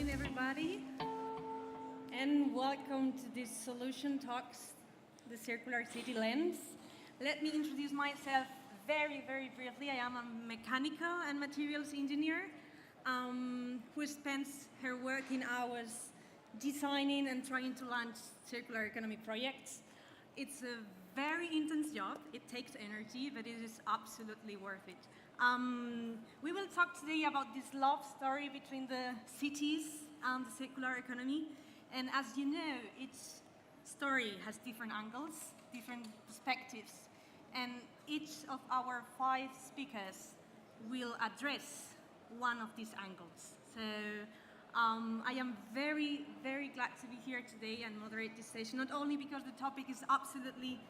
afternoon, everybody, and welcome to this Solution Talks, the Circular City Lens. Let me introduce myself very, very briefly. I am a mechanical and materials engineer who spends her working hours designing and trying to launch circular economy projects. It's a very intense job. It takes energy, but it is absolutely worth it. We will talk today about this love story between the cities and the circular economy. And as you know, each story has different angles, different perspectives. And each of our 5 speakers will address one of these angles. So I am very, very glad to be here today and moderate this session, not only because the topic is absolutely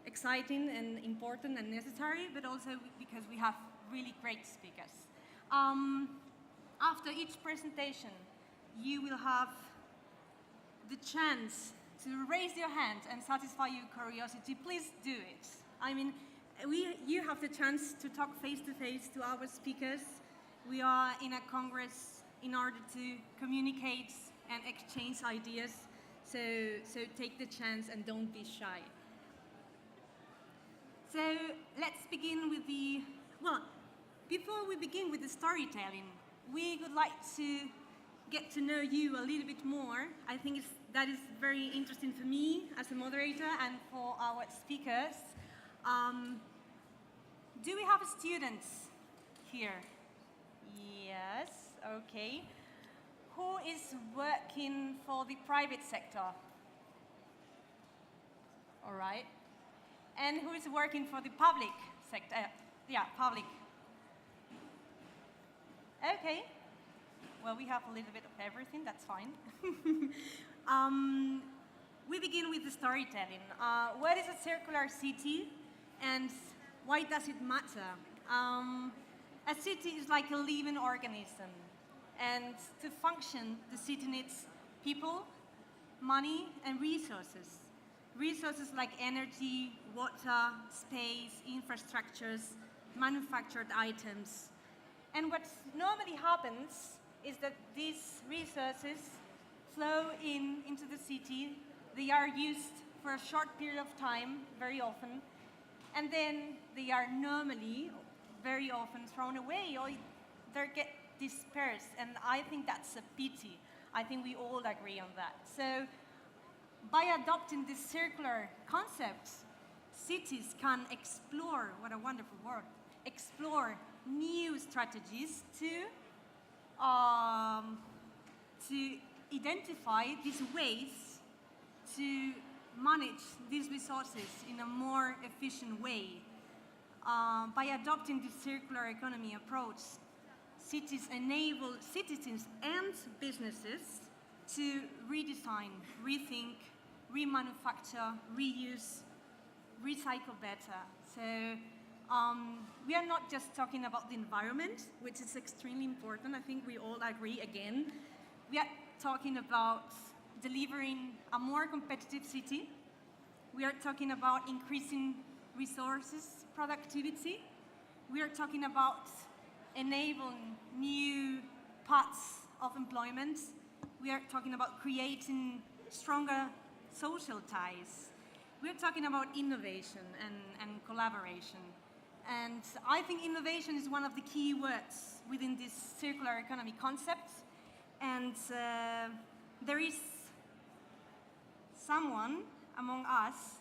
exciting and important and necessary, but also because we have really great speakers. After each presentation, you will have the chance to raise your hand and satisfy your curiosity. Please do it. I mean, you have the chance to talk face-to-face to our speakers. We are in a congress in order to communicate and exchange ideas, so take the chance and don't be shy. So let's begin with before we begin with the storytelling, we would like to get to know you a little bit more. I think that is very interesting for me as a moderator and for our speakers. Do we have students here? Yes, okay. Who is working for the private sector? All right. And who is working for the public sector? Yeah, public. Okay. Well, we have a little bit of everything, that's fine. We begin with the storytelling. What is a circular city and why does it matter? A city is like a living organism, and to function, the city needs people, money, and resources. Resources like energy, water, space, infrastructures, manufactured items. And what normally happens is that these resources flow into the city. They are used for a short period of time, very often, and then they are normally, very often, thrown away or they get dispersed. And I think that's a pity. I think we all agree on that. So by adopting this circular concept, cities can explore, what a wonderful word, explore new strategies to identify these ways to manage these resources in a more efficient way. By adopting this circular economy approach, cities enable citizens and businesses to redesign, rethink, remanufacture, reuse, recycle better. So we are not just talking about the environment, which is extremely important. I think we all agree again. We are talking about delivering a more competitive city. We are talking about increasing resources, productivity. We are talking about enabling new paths of employment. We are talking about creating stronger social ties. We're talking about innovation and collaboration. And I think innovation is one of the key words within this circular economy concept. And there is someone among us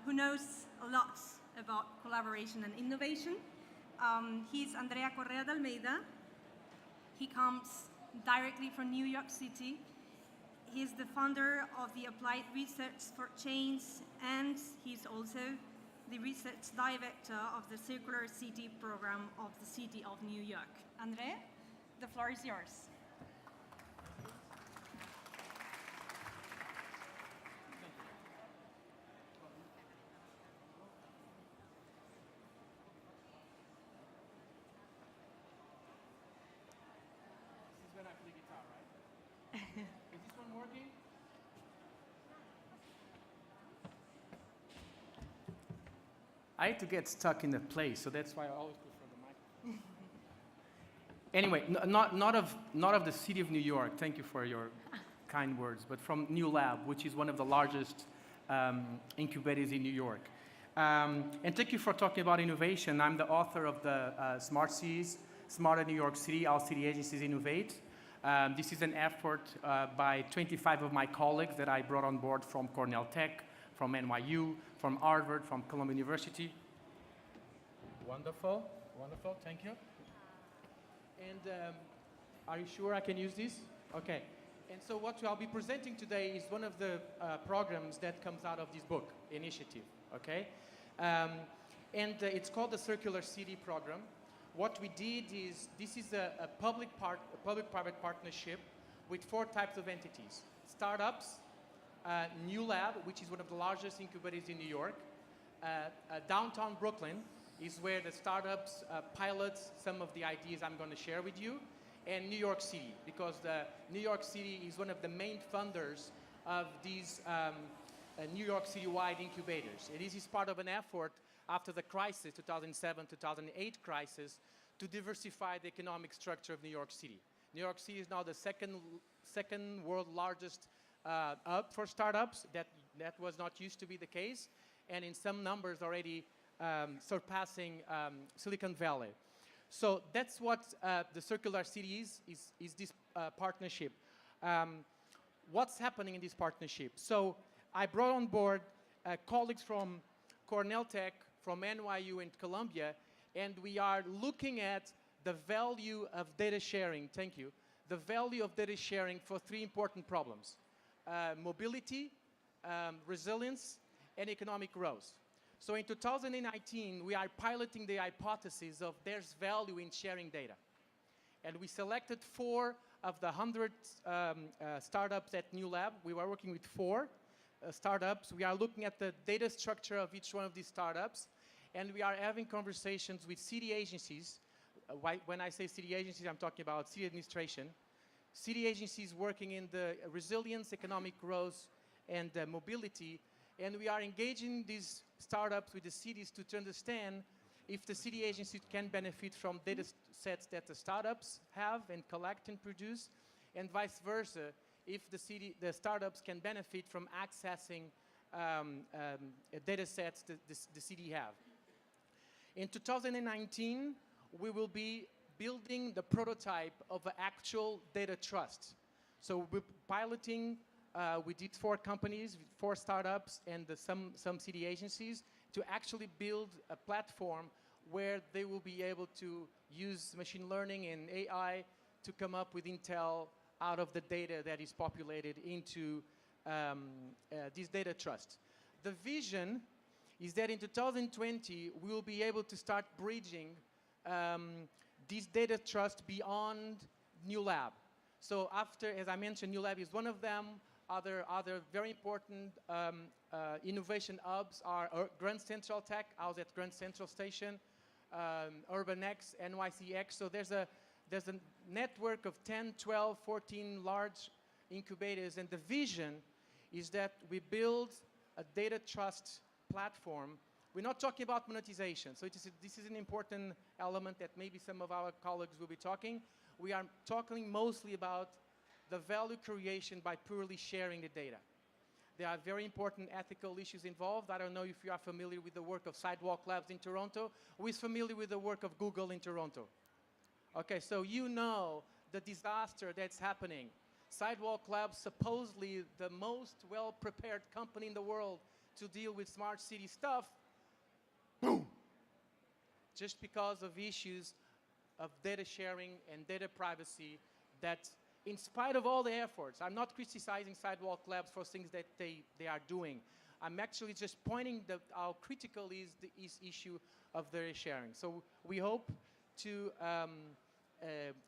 who knows a lot about collaboration and innovation. He's André Corrêa. He comes directly from New York City. He's the founder of the Applied Research for Change, and he's also the research director of the Circular City program of the City of New York. André, the floor is yours. I had to get stuck in a place, so that's why I always prefer the microphone. Anyway, not of the city of New York. Thank you for your kind words, but from New Lab, which is one of the largest incubators in New York. And thank you for talking about innovation. I'm the author of the Smart Cities, Smarter New York City, All City Agencies Innovate. This is an effort by 25 of my colleagues that I brought on board from Cornell Tech, from NYU, from Harvard, from Columbia University. Wonderful, wonderful, thank you. And are you sure I can use this? Okay. And so what I'll be presenting today is one of the programs that comes out of this book, initiative, okay? It's called the Circular City Program. What we did is, this is a public-private partnership with 4 types of entities. Startups, New Lab, which is one of the largest incubators in New York. Downtown Brooklyn is where the startups pilot some of the ideas I'm going to share with you. And New York City, because the New York City is one of the main funders of these New York City-wide incubators. This is part of an effort after the crisis, 2007-2008 crisis, to diversify the economic structure of New York City. New York City is now the second world largest hub for startups. That was not used to be the case, and in some numbers already surpassing Silicon Valley. So that's what the Circular City is this partnership. What's happening in this partnership? So I brought on board colleagues from Cornell Tech, from NYU and Columbia, and we are looking at the value of data sharing, thank you, the value of data sharing for 3 important problems: mobility, resilience, and economic growth. So in 2019, we are piloting the hypothesis of there's value in sharing data. And we selected 4 of the 100 startups at New Lab. We were working with 4 startups. We are looking at the data structure of each one of these startups. And we are having conversations with city agencies. When I say city agencies, I'm talking about city administration. City agencies working in the resilience, economic growth, and mobility. And we are engaging these startups with the cities to understand if the city agencies can benefit from data sets that the startups have and collect and produce, and vice versa, if the startups can benefit from accessing data sets that the city have. In 2019, we will be building the prototype of an actual data trust. So we're piloting with these 4 companies, 4 startups, and some city agencies to actually build a platform where they will be able to use machine learning and AI to come up with intel out of the data that is populated into this data trust. The vision is that in 2020, we will be able to start bridging this data trust beyond New Lab. So after, as I mentioned, New Lab is one of them. Other very important innovation hubs are Grand Central Tech. I was at Grand Central Station, UrbanX, NYCX. So there's a network of 10, 12, 14 large incubators, and the vision is that we build a data trust platform. We're not talking about monetization, so this is an important element that maybe some of our colleagues will be talking. We are talking mostly about the value creation by purely sharing the data. There are very important ethical issues involved. I don't know if you are familiar with the work of Sidewalk Labs in Toronto. Who is familiar with the work of Google in Toronto? Okay, so you know the disaster that's happening. Sidewalk Labs, supposedly the most well-prepared company in the world to deal with smart city stuff, boom! Just because of issues of data sharing and data privacy that, in spite of all the efforts, I'm not criticizing Sidewalk Labs for things that they are doing. I'm actually just pointing how critical is this issue of data sharing. So we hope to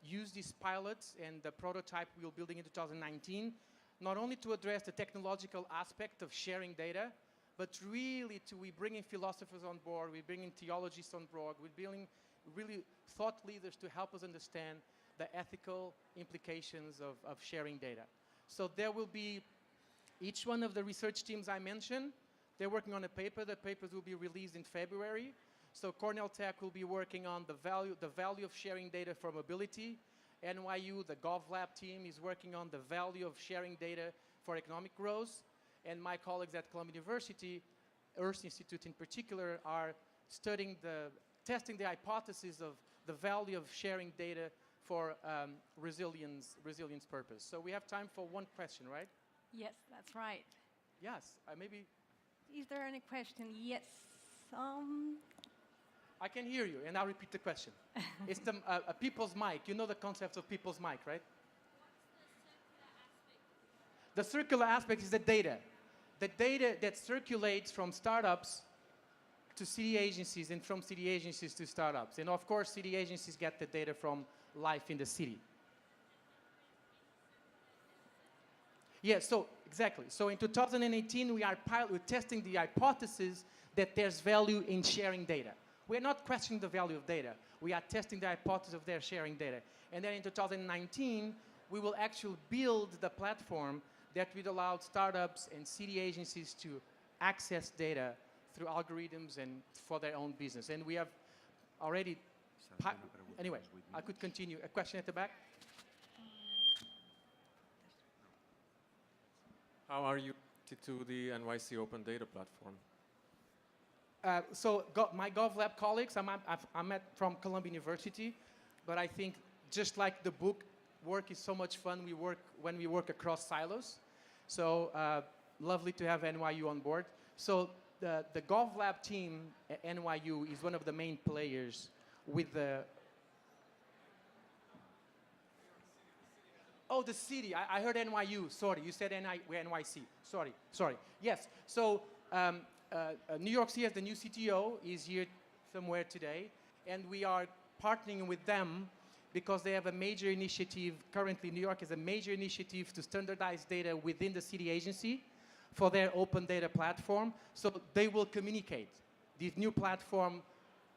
use these pilots and the prototype we're building in 2019, not only to address the technological aspect of sharing data, but really we're bringing philosophers on board, we're bringing theologists on board, we're bringing really thought leaders to help us understand the ethical implications of sharing data. So there will be each one of the research teams I mentioned, they're working on a paper. The papers will be released in February. So Cornell Tech will be working on the value of sharing data for mobility. NYU, the GovLab team, is working on the value of sharing data for economic growth. And my colleagues at Columbia University, Earth Institute in particular, are testing the hypothesis of the value of sharing data for resilience purpose. So we have time for one question, right? Yes, that's right. Yes, maybe. Is there any question? Yes. I can hear you, and I'll repeat the question. It's a people's mic. You know the concept of people's mic, right? The circular aspect is the data. The data that circulates from startups to city agencies and from city agencies to startups. And of course, city agencies get the data from life in the city. Yeah, so exactly. So in 2018, we're testing the hypothesis that there's value in sharing data. We're not questioning the value of data. We are testing the hypothesis of their sharing data. And then in 2019, we will actually build the platform that would allow startups and city agencies to access data through algorithms and for their own business. And we have already... Anyway, I could continue. A question at the back? How are you to the NYC Open Data Platform? My GovLab colleagues, I'm from Columbia University, but I think just like the book, work is so much fun when we work across silos. So lovely to have NYU on board. So the GovLab team at NYU is one of the main players with the... Oh, the city. I heard NYU. Sorry, you said NYC. Sorry. Yes. So New York City, as the new CTO, is here somewhere today, and we are partnering with them because they have a major initiative. Currently, New York has a major initiative to standardize data within the city agency for their open data platform. So they will communicate. This new platform,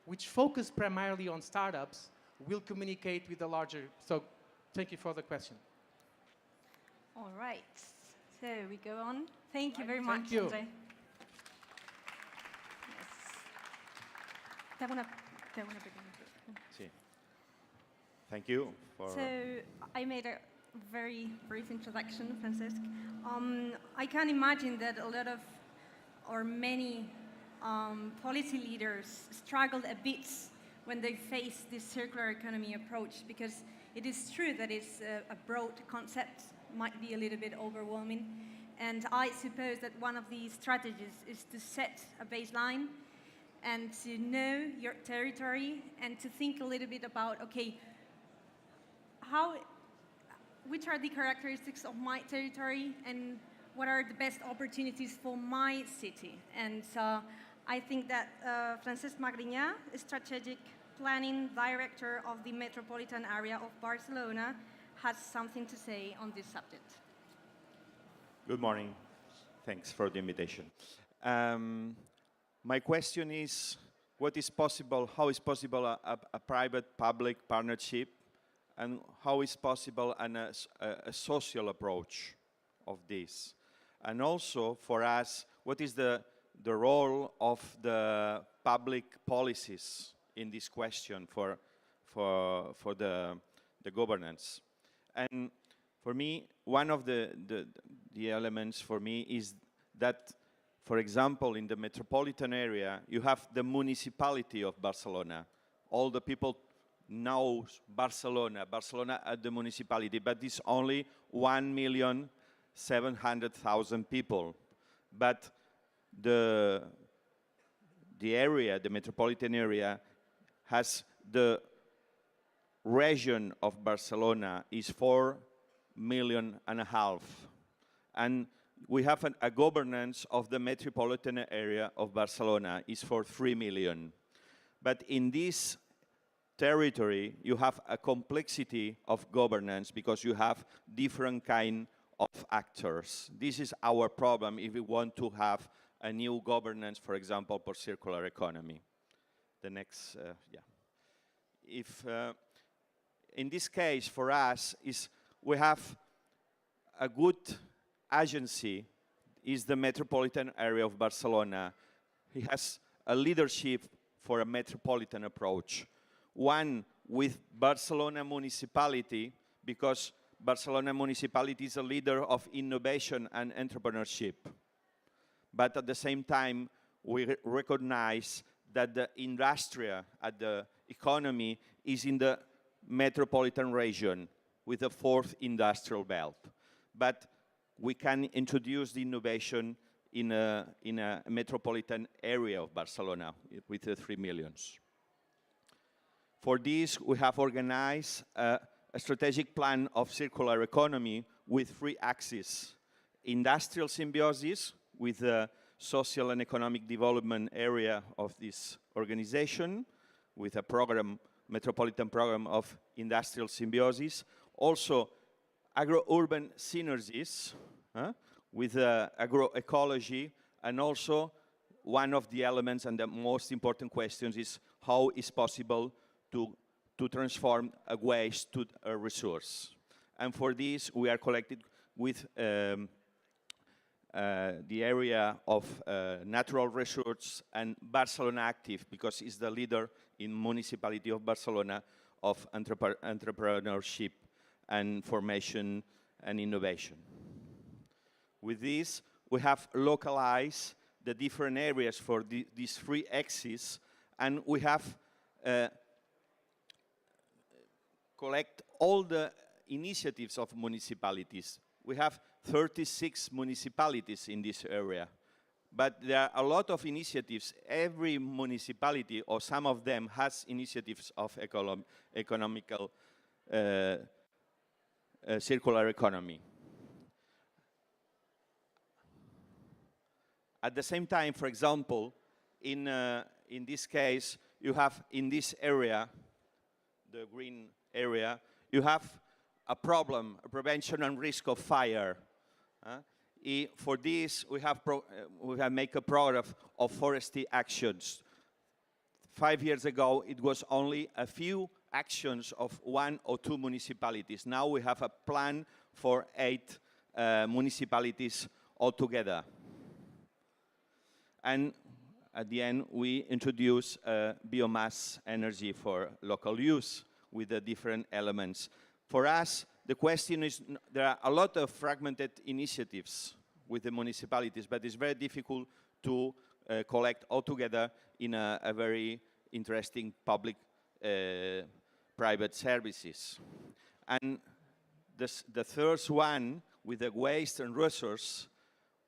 which focuses primarily on startups, will communicate with the larger. So thank you for the question. All right. So we go on. Thank you very much, Thank you. André. Sí. Thank you for... So I made a very brief introduction, Francesc. I can imagine that a lot of, or many policy leaders struggled a bit when they face this circular economy approach, because it is true that it's a broad concept, might be a little bit overwhelming. And I suppose that one of the strategies is to set a baseline and to know your territory and to think a little bit about, okay, which are the characteristics of my territory and what are the best opportunities for my city. And I think that Francesc Magriñà, Strategic Planning Director of the Metropolitan Area of Barcelona, has something to say on this subject. Good morning. Thanks for the invitation. My question is, what is possible, how is possible a private-public partnership, and how is possible a social approach of this? And also, for us, what is the role of the public policies in this question for the governance? And for me, one of the elements for me is that, for example, in the metropolitan area, you have the municipality of Barcelona. All the people know Barcelona at the municipality, but it's only 1,700,000 people. But the area, the metropolitan area, has the region of Barcelona is 4.5 million. And we have a governance of the metropolitan area of Barcelona is for 3 million. But in this territory, you have a complexity of governance because you have different kind of actors. This is our problem if we want to have a new governance, for example, for circular economy. The next, in this case, for us, we have a good agency, is the metropolitan area of Barcelona. He has a leadership for a metropolitan approach. One with Barcelona municipality, because Barcelona municipality is a leader of innovation and entrepreneurship. But at the same time, we recognize that the industria and the economy is in the metropolitan region with the fourth industrial belt. But we can introduce the innovation in a metropolitan area of Barcelona with the 3 millions. For this, we have organized a strategic plan of circular economy with 3 axes. Industrial symbiosis with the social and economic development area of this organization, with a program, metropolitan program of industrial symbiosis. Also, agro-urban synergies with agroecology, and also one of the elements and the most important questions is how is possible to transform a waste to a resource. And for this, we are collected with the area of natural resources and Barcelona Active, because it's the leader in municipality of Barcelona of entrepreneurship and formation and innovation. With this, we have localized the different areas for these 3 axes, and we have collect all the initiatives of municipalities. We have 36 municipalities in this area, but there are a lot of initiatives. Every municipality, or some of them, has initiatives of economical circular economy. At the same time, for example, in this case, you have in this area, the green area, you have a problem, a prevention and risk of fire. For this, we have made a program of forestry actions. 5 years ago, it was only a few actions of 1 or 2 municipalities. Now we have a plan for 8 municipalities altogether. And at the end, we introduce biomass energy for local use with the different elements. For us, the question is, there are a lot of fragmented initiatives with the municipalities, but it's very difficult to collect all together in a very interesting public-private services. And the third one, with the waste and resource,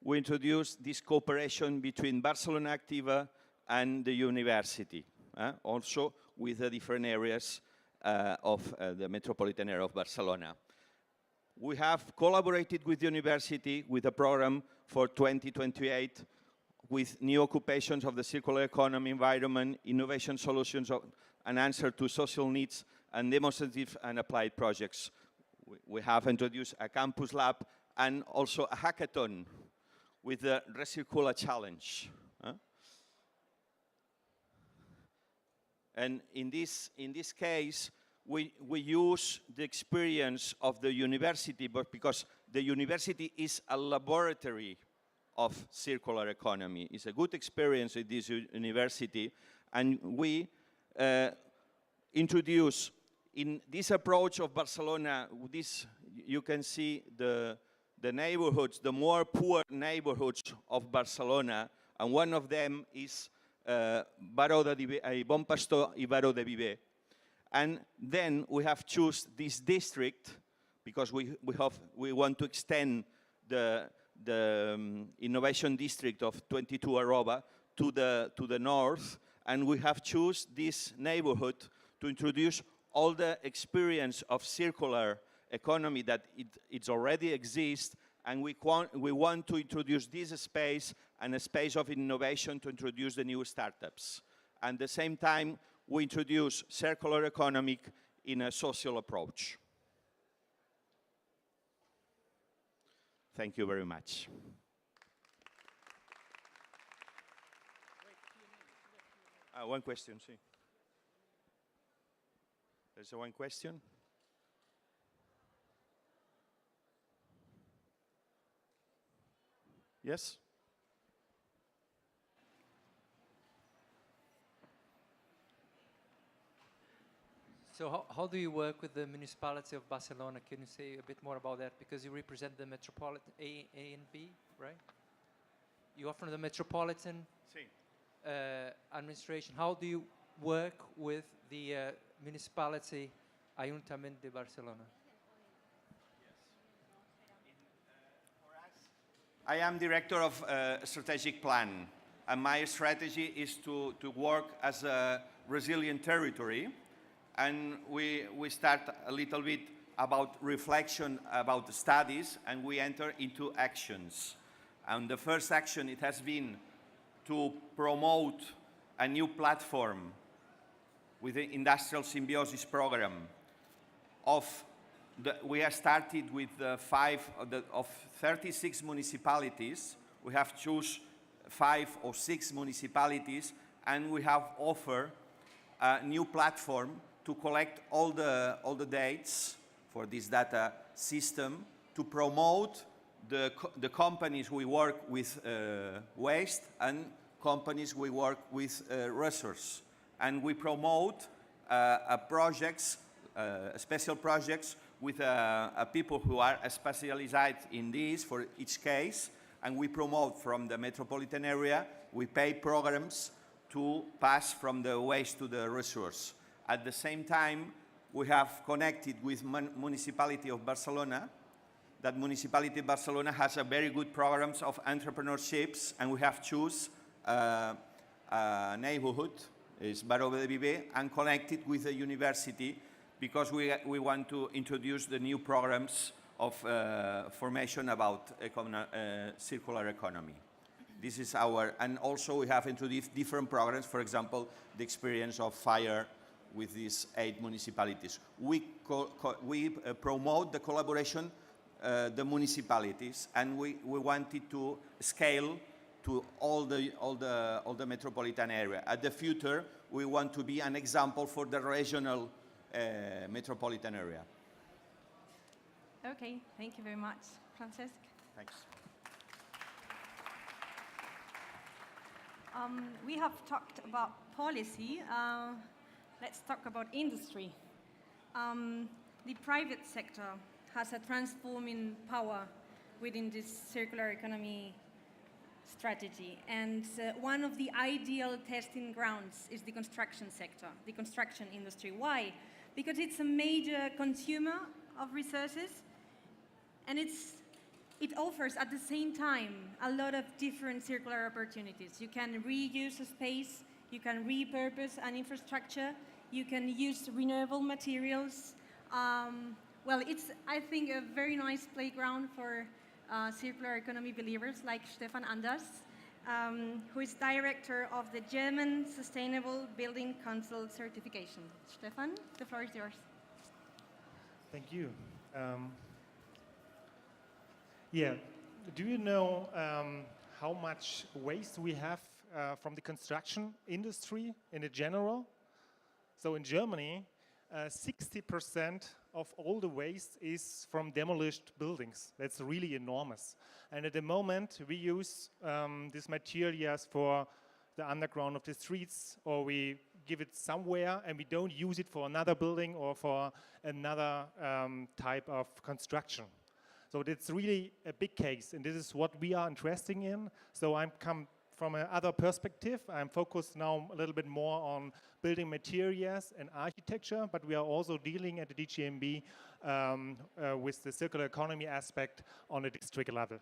we introduced this cooperation between Barcelona Activa and the university, also with the different areas of the metropolitan area of Barcelona. We have collaborated with the university with a program for 2028 with new occupations of the circular economy, environment, innovation solutions, an answer to social needs, and demonstrative and applied projects. We have introduced a campus lab and also a hackathon with the Recircula Challenge. And in this case, we use the experience of the university, but because the university is a laboratory of circular economy. It's a good experience at this university, and we introduce in this approach of Barcelona, you can see the neighborhoods, the more poor neighborhoods of Barcelona, and one of them is Bon Pastor y Baró de Viver. And then we have chosen this district because we want to extend the innovation district of 22 Arroba to the north, and we have chosen this neighborhood to introduce all the experience of circular economy that it already exists, and we want to introduce this space and a space of innovation to introduce the new startups. And at the same time, we introduce circular economy in a social approach. Thank you very much. One question, see. There's one question. Yes? So how do you work with the municipality of Barcelona? Can you say a bit more about that? Because you represent the metropolitan A and B, right? You are from the metropolitan administration. How do you work with the municipality Ayuntamiento de Barcelona? I am director of strategic plan, and my strategy is to work as a resilient territory. And we start a little bit about reflection about the studies, and we enter into actions. And the first action, it has been to promote a new platform with the industrial symbiosis program. We have started with 36 municipalities. We have chosen 5 or 6 municipalities, and we have offered a new platform to collect all the dates for this data system, to promote the companies we work with waste and companies we work with resource. And we promote projects, special projects with people who are specialized in this for each case, and we promote from the metropolitan area. We pay programs to pass from the waste to the resource. At the same time, we have connected with municipality of Barcelona. That municipality of Barcelona has a very good programs of entrepreneurships, and we have choose a neighborhood, is Baró de Viver, and connected with the university because we want to introduce the new programs of formation about circular economy. This is and also we have introduced different programs, for example, the experience of fire with these 8 municipalities. We promote the collaboration, the municipalities, and we wanted to scale to all the metropolitan area. At the future, we want to be an example for the regional metropolitan area. Okay, thank you very much, Francesc. Thanks. We have talked about policy. Let's talk about industry. The private sector has a transforming power within this circular economy strategy. And one of the ideal testing grounds is the construction sector, the construction industry. Why? Because it's a major consumer of resources, and it offers at the same time a lot of different circular opportunities. You can reuse a space, you can repurpose an infrastructure, you can use renewable materials. Well, it's, I think, a very nice playground for circular economy believers like Stephan Anders, who is director of the German Sustainable Building Council certification. Stephan, the floor is yours. Thank you. Yeah, do you know how much waste we have from the construction industry in general? So in Germany, 60% of all the waste is from demolished buildings. That's really enormous. And at the moment, we use these materials for the underground of the streets, or we give it somewhere and we don't use it for another building or for another type of construction. So it's really a big case, and this is what we are interested in. So I'm come from another perspective. I'm focused now a little bit more on building materials and architecture, but we are also dealing at the DGNB with the circular economy aspect on a district level.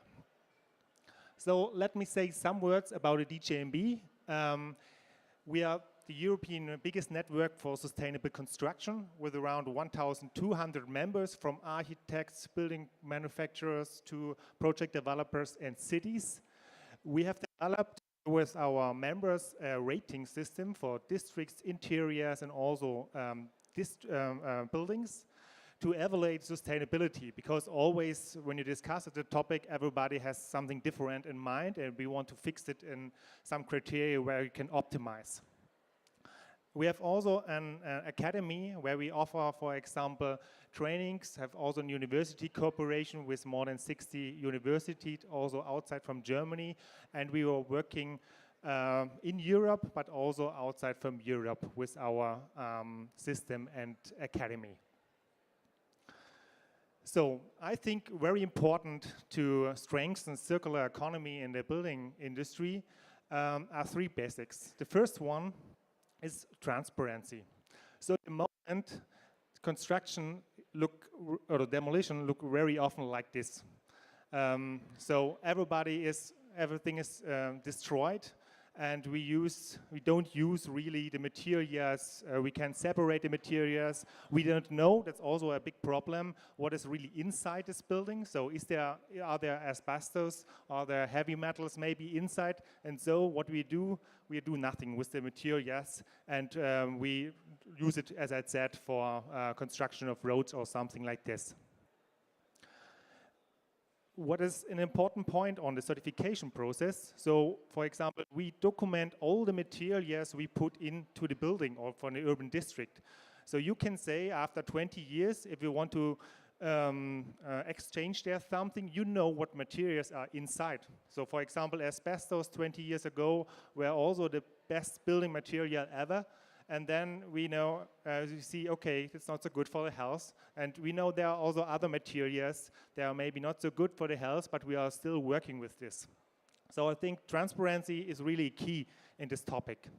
So let me say some words about the DGNB. We are the European biggest network for sustainable construction with around 1,200 members, from architects, building manufacturers to project developers and cities. We have developed with our members a rating system for districts, interiors, and also buildings to evaluate sustainability, because always when you discuss the topic, everybody has something different in mind, and we want to fix it in some criteria where you can optimize. We have also an academy where we offer, for example, trainings, have also a university cooperation with more than 60 universities, also outside from Germany, and we were working in Europe, but also outside from Europe with our system and academy. So I think very important to strengthen circular economy in the building industry are three basics. The first one is transparency. So at the moment, construction or the demolition look very often like this. So everything is destroyed, and we don't use really the materials. We can separate the materials. We don't know, that's also a big problem, what is really inside this building. So are there asbestos, are there heavy metals maybe inside? And so what we do nothing with the materials, and we use it, as I said, for construction of roads or something like this. What is an important point on the certification process? So, for example, we document all the materials we put into the building or for the urban district. So you can say after 20 years, if you want to exchange there something, you know what materials are inside. So, for example, asbestos 20 years ago were also the best building material ever. And then we know, you see, okay, it's not so good for the health. And we know there are also other materials that are maybe not so good for the health, but we are still working with this. So I think transparency is really key in this topic.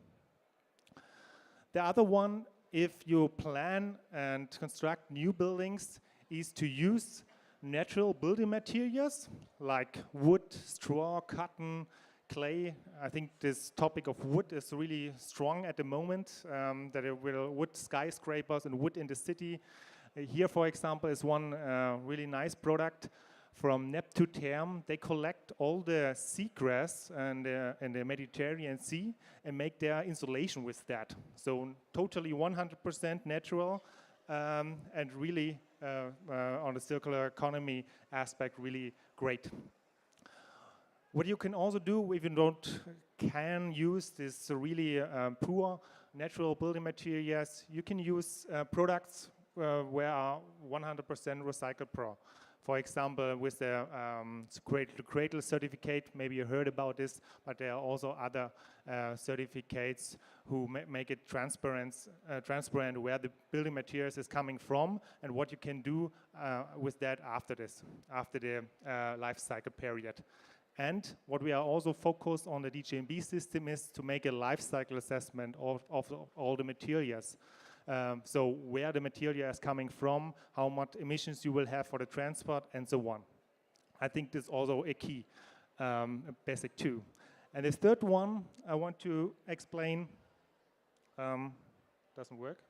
The other one, if you plan and construct new buildings, is to use natural building materials like wood, straw, cotton, clay. I think this topic of wood is really strong at the moment, that it will wood skyscrapers and wood in the city. Here, for example, is one really nice product from Neptune. They collect all the seagrass and the Mediterranean Sea and make their insulation with that. So totally 100% natural and really on the circular economy aspect, really great. What you can also do if you can use this really poor natural building materials, you can use products where are 100% recycled. For example, with the cradle-to-cradle certificate, maybe you heard about this, but there are also other certificates who make it transparent where the building materials is coming from and what you can do with that after the life cycle period. And what we are also focused on the DGNB system is to make a life cycle assessment of all the materials. So where the material is coming from, how much emissions you will have for the transport, and so on. I think this is also a key, basic too. And the third one I want to explain, doesn't work.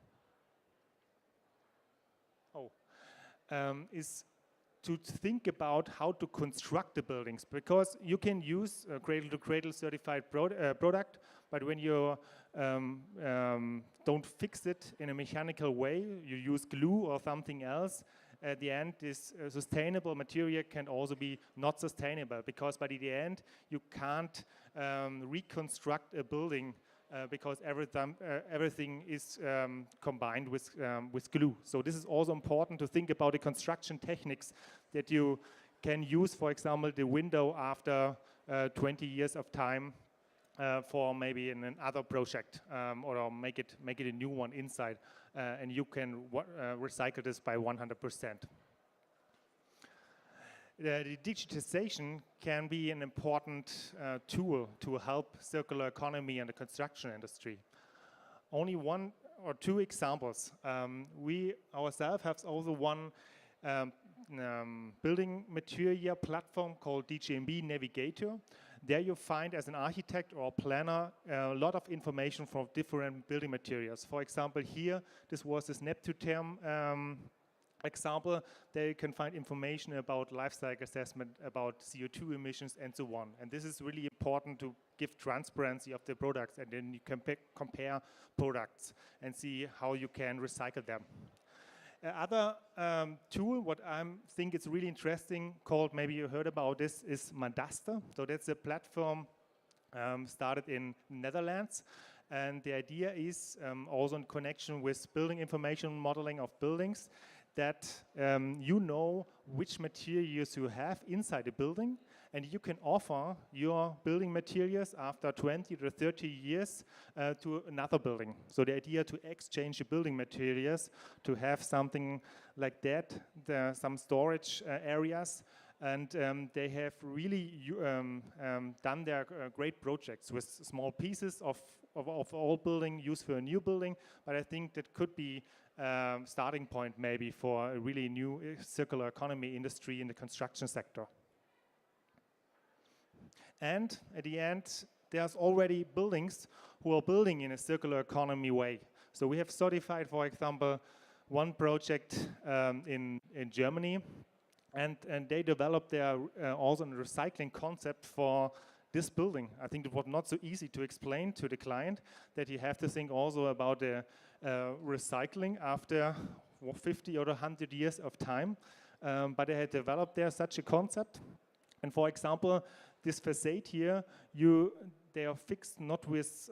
Is to think about how to construct the buildings, because you can use a cradle-to-cradle certified product, but when you don't fix it in a mechanical way, you use glue or something else, at the end this sustainable material can also be not sustainable, because by the end you can't reconstruct a building because everything is combined with glue. So this is also important to think about the construction techniques that you can use, for example, the window after 20 years of time for maybe in another project, or make it a new one inside, and you can recycle this by 100%. The digitization can be an important tool to help circular economy and the construction industry. Only one or two examples. We ourselves have also one building material platform called DGNB Navigator. There you find, as an architect or planner, a lot of information from different building materials. For example, here, this was this Neptune example. There you can find information about life cycle assessment, about CO2 emissions, and so on. And this is really important to give transparency of the products, and then you can compare products and see how you can recycle them. Other tool, what I think is really interesting, called, maybe you heard about this, is Madaster. So that's a platform started in Netherlands. And the idea is also in connection with building information modeling of buildings, that you know which materials you have inside the building, and you can offer your building materials after 20 to 30 years to another building. So the idea to exchange the building materials, to have something like that, some storage areas, and they have really done their great projects with small pieces of old building used for a new building, but I think that could be starting point maybe for a really new circular economy industry in the construction sector. And at the end, there's already buildings who are building in a circular economy way. So we have certified, for example, one project in Germany, and they developed their also a recycling concept for this building. I think it was not so easy to explain to the client that you have to think also about the recycling after 50 or 100 years of time. But they had developed there such a concept. And for example, this facade here, they are fixed not with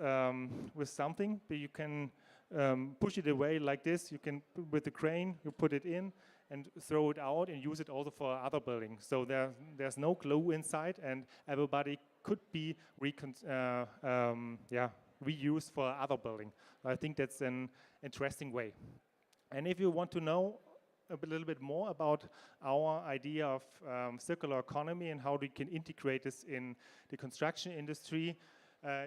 something, but you can push it away like this. You can, with the crane, you put it in and throw it out and use it also for other buildings. So there's no glue inside, and everybody could be reused for other building. I think that's an interesting way. And if you want to know a little bit more about our idea of circular economy and how we can integrate this in the construction industry,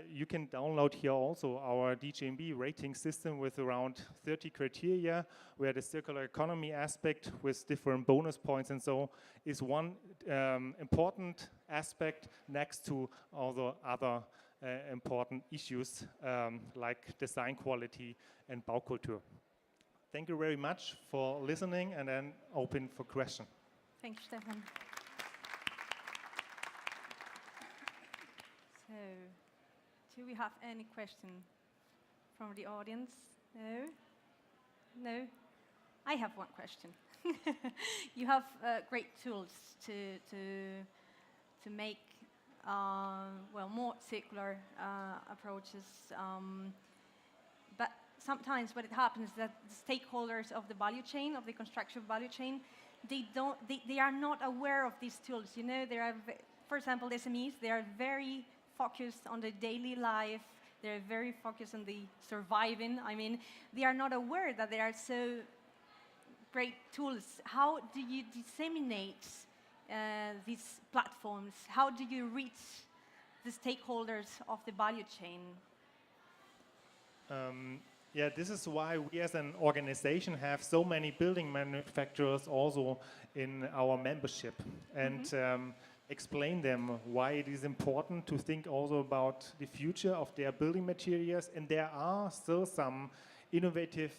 you can download here also our DGNB rating system with around 30 criteria, where the circular economy aspect with different bonus points and so is one important aspect next to all the other important issues like design quality and Baukultur. Thank you very much for listening, and then open for question. Thank you, Stephan. So, do we have any question from the audience? No? No? I have one question. You have great tools to make more circular approaches, but sometimes what it happens is that the stakeholders of the value chain, of the construction value chain, they are not aware of these tools. You know, there are, for example, SMEs, they are very focused on the daily life. They're very focused on the surviving. I mean, they are not aware that there are so great tools. How do you disseminate these platforms? How do you reach the stakeholders of the value chain? Yeah, this is why we as an organization have so many building manufacturers also in our membership, and explain them why it is important to think also about the future of their building materials. And there are still some innovative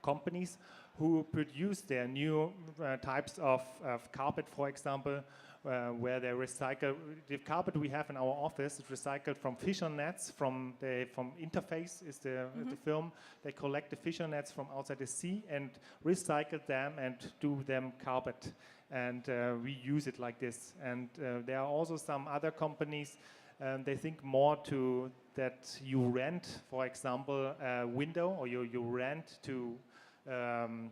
companies who produce their new types of carpet, for example, where they recycle the carpet we have in our office. Is recycled from fisher nets from Interface is the film. They collect the fisher nets from outside the sea and recycle them and do them carpet, and we use it like this. And there are also some other companies. They think more to that you rent, for example, a window, or you rent to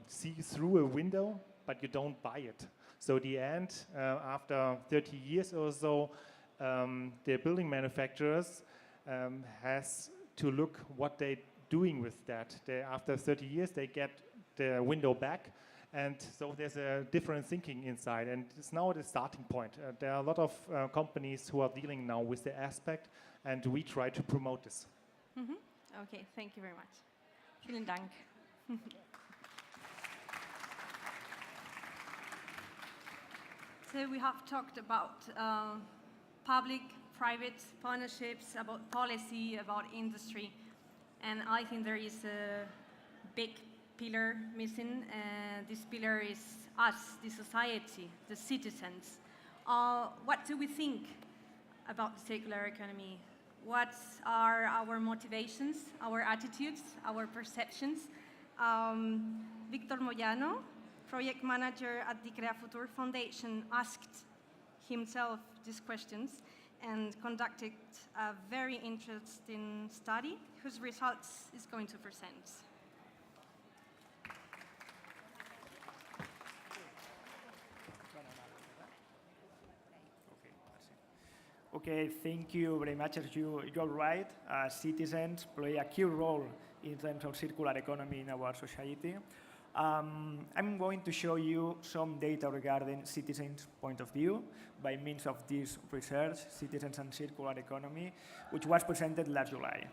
see through a window, but you don't buy it. So the end, after 30 years or so, the building manufacturers has to look what they're doing with that. After 30 years, they get the window back, and so there's a different thinking inside, and it's now the starting point. There are a lot of companies who are dealing now with the aspect, and we try to promote this. Okay, thank you very much. Vielen Dank. So we have talked about public-private partnerships, about policy, about industry, and I think there is a big pillar missing, and this pillar is us, the society, the citizens. What do we think about the circular economy? What are our motivations, our attitudes, our perceptions? Victor Moyano, project manager at the CreaFutur Foundation, asked himself these questions and conducted a very interesting study whose results is going to present. Okay, thank you very much. As you're right, citizens play a key role in terms of circular economy in our society. I'm going to show you some data regarding citizens' point of view by means of this research, Citizens and Circular Economy, which was presented last July.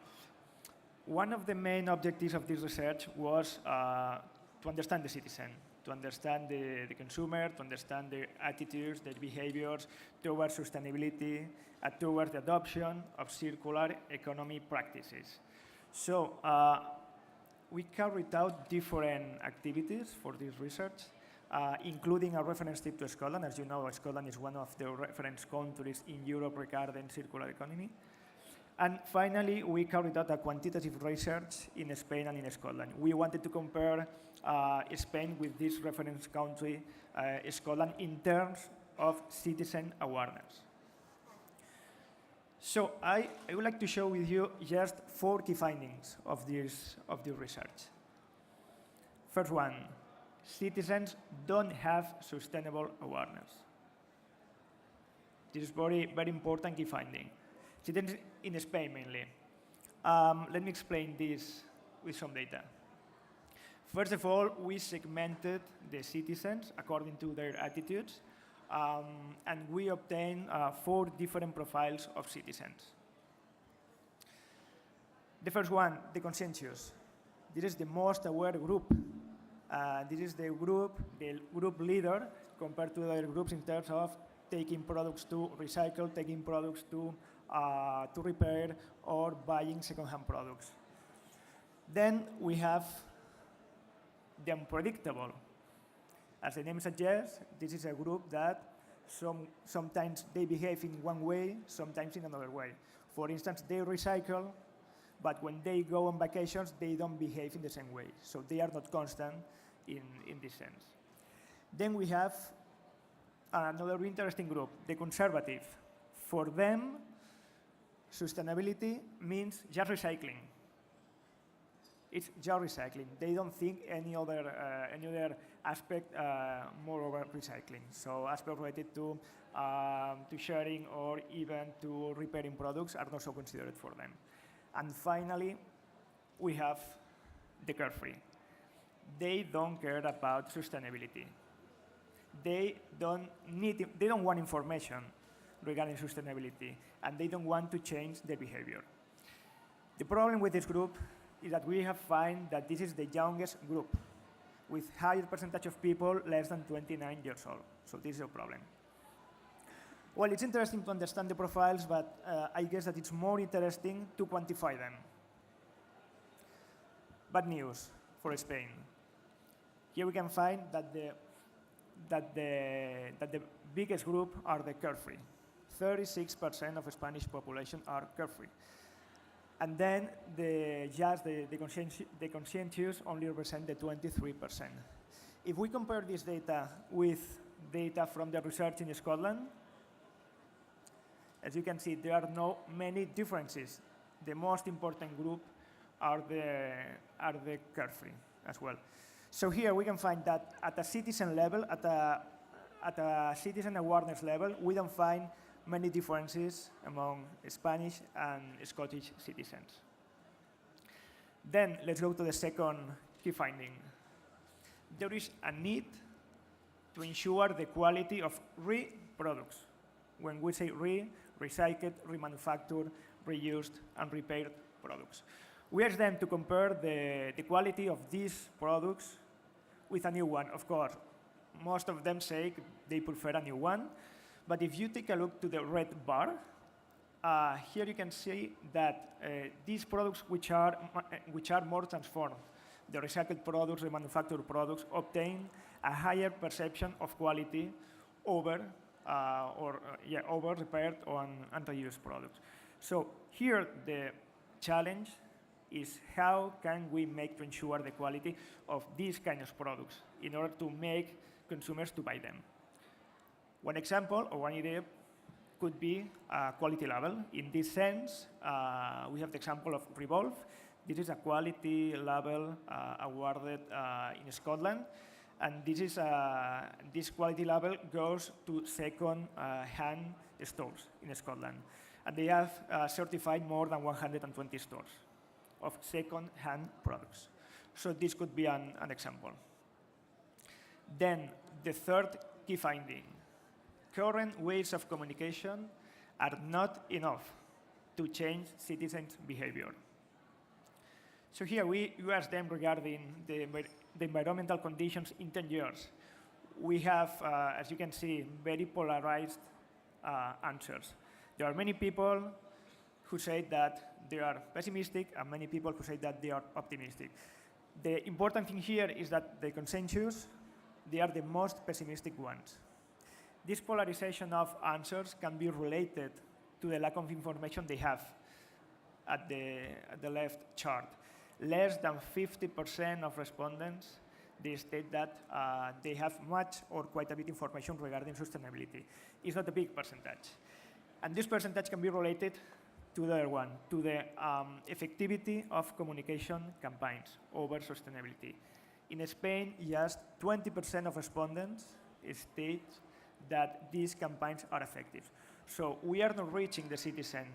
One of the main objectives of this research was to understand the citizen, to understand the consumer, to understand their attitudes, their behaviors towards sustainability, and towards the adoption of circular economy practices. So we carried out different activities for this research, including a reference trip to Scotland. As you know, Scotland is one of the reference countries in Europe regarding circular economy. And finally, we carried out a quantitative research in Spain and in Scotland. We wanted to compare Spain with this reference country, Scotland, in terms of citizen awareness. So I would like to share with you just 4 key findings of this research. First one, citizens don't have sustainable awareness. This is very, very important key finding. Citizens in Spain mainly. Let me explain this with some data. First of all, we segmented the citizens according to their attitudes, and we obtained 4 different profiles of citizens. The first one, the conscientious. This is the most aware group. This is the group leader compared to other groups in terms of taking products to recycle, taking products to repair, or buying second-hand products. Then we have the unpredictable. As the name suggests, this is a group that sometimes they behave in one way, sometimes in another way. For instance, they recycle, but when they go on vacations, they don't behave in the same way. So they are not constant in this sense. Then we have another interesting group, the conservative. For them, sustainability means just recycling. It's just recycling. They don't think any other aspect more over recycling. So aspects related to sharing or even to repairing products are not so considered for them. And finally, we have the carefree. They don't care about sustainability. They don't want information regarding sustainability, and they don't want to change their behavior. The problem with this group is that we have found that this is the youngest group, with higher percentage of people less than 29 years old. So this is a problem. Well, it's interesting to understand the profiles, but I guess that it's more interesting to quantify them. Bad news for Spain. Here we can find that the biggest group are the carefree. 36% of the Spanish population are carefree. And then the conscientious only represent the 23%. If we compare this data with data from the research in Scotland, as you can see, there are many differences. The most important group are the carefree as well. So here we can find that at a citizen level, at a citizen awareness level, we don't find many differences among Spanish and Scottish citizens. Then let's go to the second key finding. There is a need to ensure the quality of products. When we say recycled, remanufactured, reused, and repaired products. We ask them to compare the quality of these products with a new one. Of course, most of them say they prefer a new one. But if you take a look to the red bar, here you can see that these products which are more transformed, the recycled products, the manufactured products, obtain a higher perception of quality over repaired and reused products. So here the challenge is how can we make to ensure the quality of these kind of products in order to make consumers to buy them. One example or one idea could be a quality label. In this sense, we have the example of Revolve. This is a quality label awarded in Scotland. And this quality label goes to second-hand stores in Scotland. And they have certified more than 120 stores of second-hand products. So this could be an example. Then the third key finding, current ways of communication are not enough to change citizens' behavior. So here we asked them regarding the environmental conditions in 10 years. We have, as you can see, very polarized answers. There are many people who say that they are pessimistic and many people who say that they are optimistic. The important thing here is that the consensus, they are the most pessimistic ones. This polarization of answers can be related to the lack of information they have at the left chart. Less than 50% of respondents, they state that they have much or quite a bit information regarding sustainability. It's not a big percentage. And this percentage can be related to the other one, to the effectivity of communication campaigns over sustainability. In Spain, just 20% of respondents state that these campaigns are effective. So we are not reaching the citizen.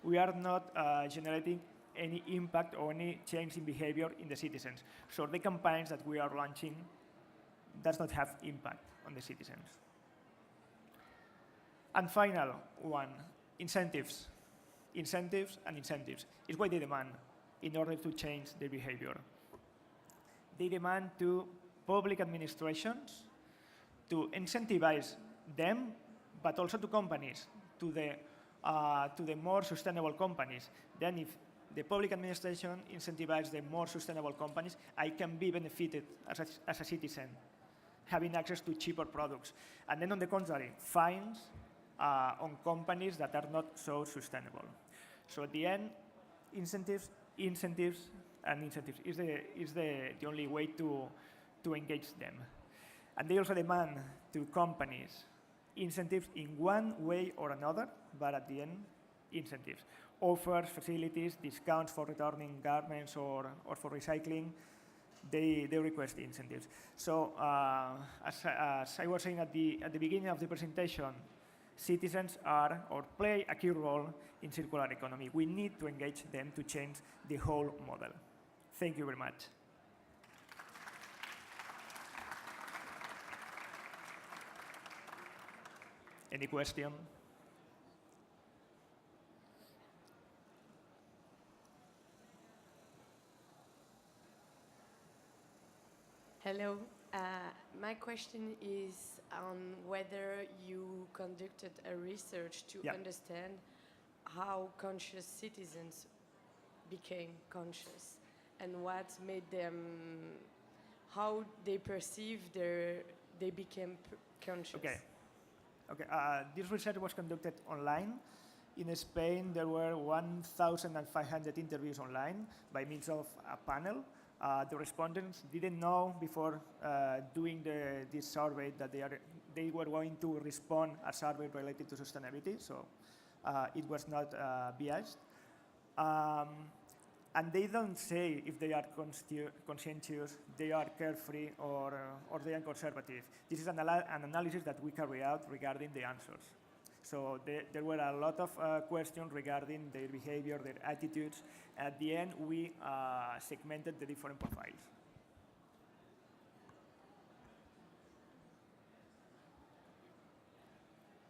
We are not generating any impact or any change in behavior in the citizens. So the campaigns that we are launching does not have impact on the citizens. And final one, incentives. Incentives and incentives is what they demand in order to change their behavior. They demand to public administrations to incentivize them, but also to companies, to the more sustainable companies. Then if the public administration incentivizes the more sustainable companies, I can be benefited as a citizen, having access to cheaper products. And then on the contrary, fines on companies that are not so sustainable. So at the end, incentives, and incentives is the only way to engage them. And they also demand to companies incentives in one way or another, but at the end, incentives. Offers, facilities, discounts for returning garments or for recycling, they request incentives. So as I was saying at the beginning of the presentation, citizens are or play a key role in circular economy. We need to engage them to change the whole model. Thank you very much. Any question? Hello. My question is on whether you conducted a research to understand how conscious citizens became conscious and what made them, how they perceive they became conscious. Okay. This research was conducted online. In Spain, there were 1,500 interviews online by means of a panel. The respondents didn't know before doing this survey that they were going to respond a survey related to sustainability, so it was not biased. And they don't say if they are conscientious, they are carefree, or they are conservative. This is an analysis that we carry out regarding the answers. So there were a lot of questions regarding their behavior, their attitudes. At the end, we segmented the different profiles.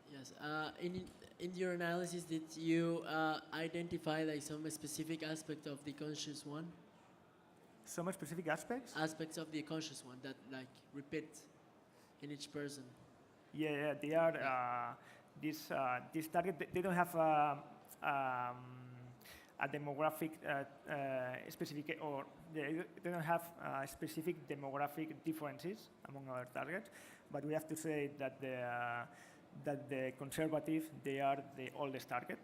Yes. In your analysis, did you identify like some specific aspect of the conscious one? Some specific aspects? Aspects of the conscious one that like repeat in each person. Yeah, they are this target. They don't have a demographic specific, or they don't have specific demographic differences among our targets. But we have to say that the conservative, they are the oldest target,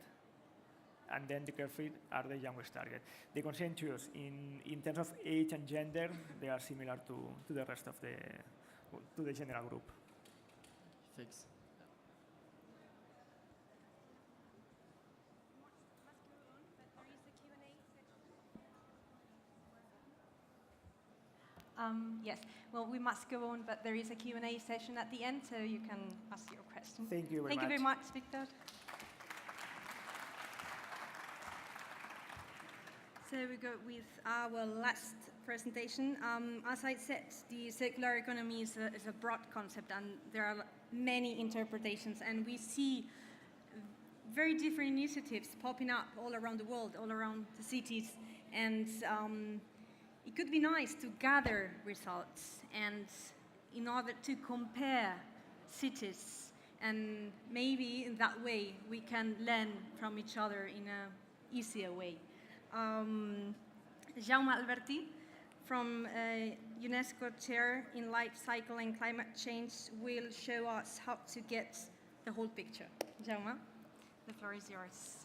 and then the carefree are the youngest target. The conscientious, in terms of age and gender, they are similar to the rest of the general group. Thanks. Yes, well, we must go on, but there is a Q&A session at the end, so you can ask your question. Thank you very much. Thank you very much, Victor. So we go with our last presentation. As I said, the circular economy is a broad concept, and there are many interpretations, and we see very different initiatives popping up all around the world, all around the cities, and it could be nice to gather results and in order to compare cities, and maybe in that way we can learn from each other in an easier way. Jaume Albertí, from UNESCO Chair in Life Cycle and Climate Change, will show us how to get the whole picture. Jaume, the floor is yours.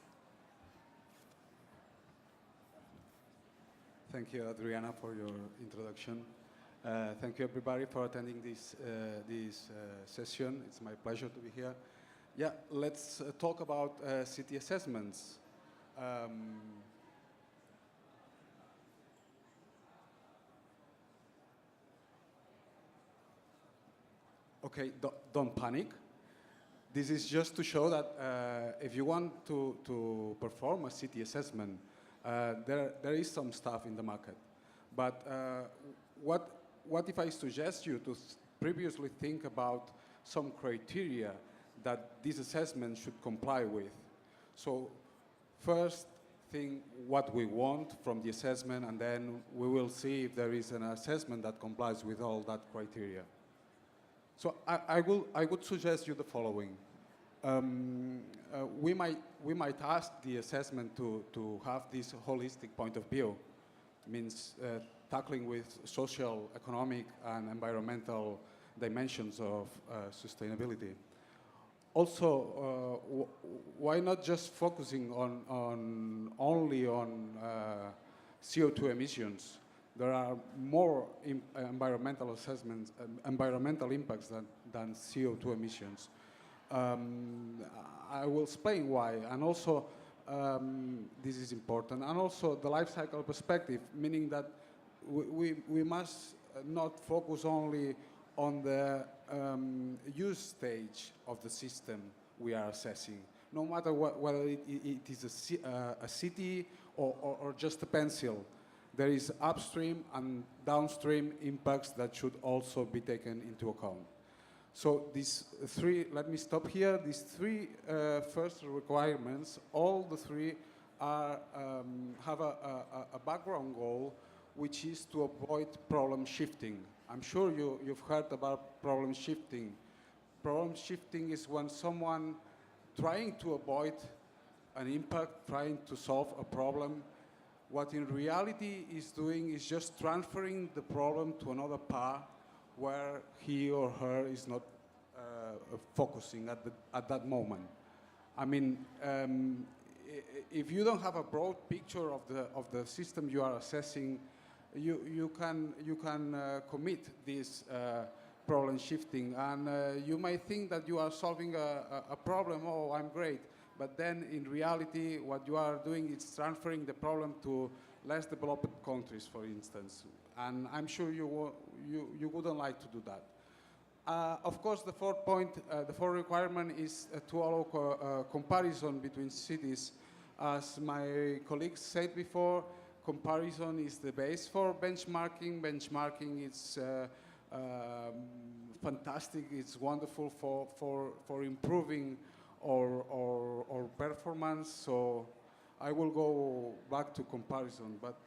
Thank you, Adriana, for your introduction. Thank you, everybody, for attending this session. It's my pleasure to be here. Yeah, let's talk about city assessments. Okay, don't panic. This is just to show that if you want to perform a city assessment, there is some stuff in the market. But what if I suggest you to previously think about some criteria that this assessment should comply with? So first think what we want from the assessment, and then we will see if there is an assessment that complies with all that criteria. So I would suggest you the following. We might ask the assessment to have this holistic point of view. It means tackling with social, economic, and environmental dimensions of sustainability. Also, why not just focusing only on CO2 emissions? There are more environmental assessments, environmental impacts than CO2 emissions. I will explain why, and also this is important, and also the life cycle perspective, meaning that we must not focus only on the use stage of the system we are assessing, no matter whether it is a city or just a pencil. There is upstream and downstream impacts that should also be taken into account. So these three, let me stop here, these three first requirements, all the three are, have a background goal, which is to avoid problem shifting. I'm sure you've heard about problem shifting. Problem shifting is when someone trying to avoid an impact, trying to solve a problem, what in reality is doing is just transferring the problem to another part where he or her is not focusing at that moment. I mean, if you don't have a broad picture of the system you are assessing, you can commit this problem shifting, and you might think that you are solving a problem. Oh, I'm great. But then, in reality, what you are doing is transferring the problem to less developed countries, for instance. And I'm sure you wouldn't like to do that. Of course, the fourth point, the fourth requirement is to allow comparison between cities. As my colleagues said before, comparison is the base for benchmarking. Benchmarking is fantastic. It's wonderful for improving or performance, so I will go back to comparison. But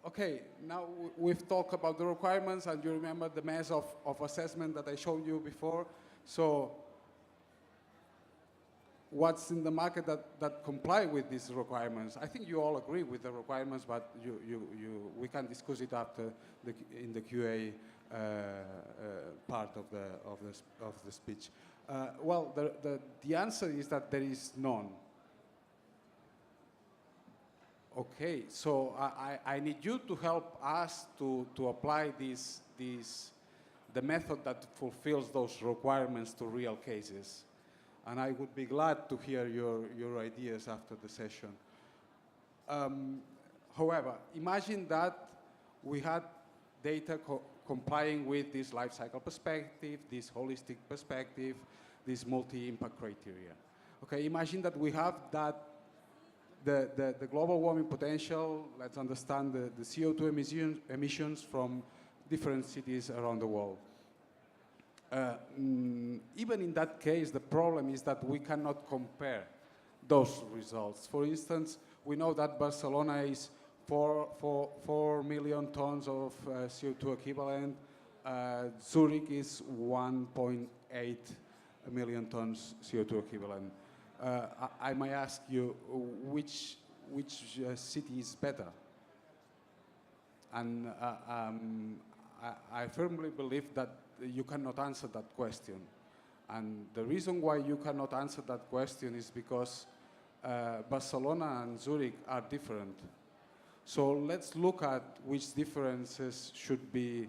okay, now we've talked about the requirements, and you remember the mess of assessment that I showed you before. So what's in the market that comply with these requirements? I think you all agree with the requirements, but we can discuss it after in the QA part of the speech. Well, the answer is that there is none. Okay, so I need you to help us to apply the method that fulfills those requirements to real cases. And I would be glad to hear your ideas after the session. However, imagine that we had data complying with this life cycle perspective, this holistic perspective, this multi-impact criteria. Okay, imagine that we have that, the global warming potential, let's understand the CO2 emissions from different cities around the world. Even in that case, the problem is that we cannot compare those results. For instance, we know that Barcelona is 4 million tons of CO2 equivalent. Zurich is 1.8 million tons CO2 equivalent. I might ask you, which city is better? And I firmly believe that you cannot answer that question. And the reason why you cannot answer that question is because Barcelona and Zurich are different. So let's look at which differences should be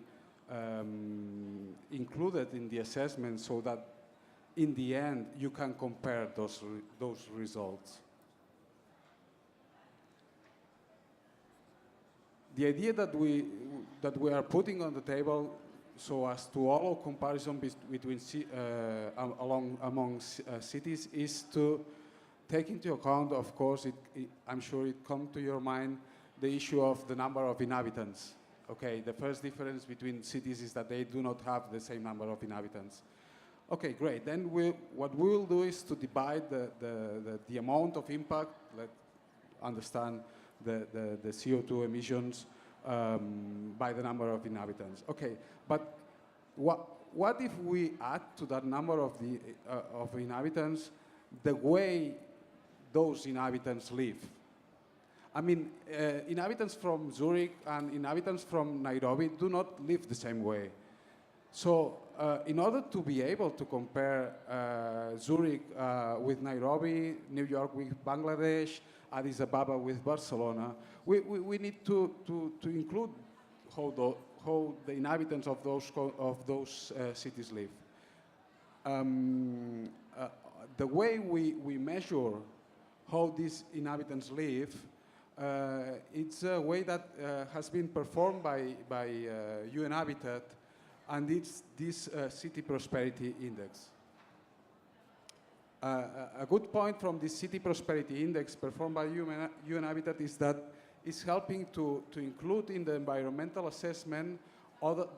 included in the assessment so that in the end you can compare those results. The idea that we are putting on the table so as to allow comparison between among cities is to take into account, of course, I'm sure it comes to your mind, the issue of the number of inhabitants. Okay, the first difference between cities is that they do not have the same number of inhabitants. Okay, great. Then what we will do is to divide the amount of impact, let's understand the CO2 emissions by the number of inhabitants. Okay, but what if we add to that number of inhabitants the way those inhabitants live? I mean, inhabitants from Zurich and inhabitants from Nairobi do not live the same way. So in order to be able to compare Zurich with Nairobi, New York with Bangladesh, Addis Ababa with Barcelona, we need to include how the inhabitants of those cities live. The way we measure how these inhabitants live, it's a way that has been performed by UN Habitat, and it's this City Prosperity Index. A good point from this City Prosperity Index performed by UN Habitat is that it's helping to include in the environmental assessment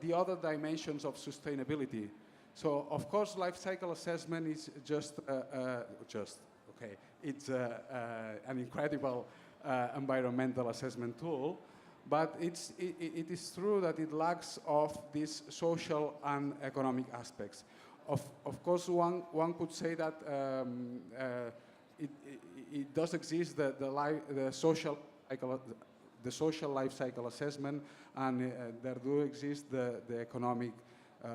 the other dimensions of sustainability. So, of course, life cycle assessment is it's an incredible environmental assessment tool, but it is true that it lacks of these social and economic aspects. Of course, one could say that it does exist the social life cycle assessment, and there do exist the economic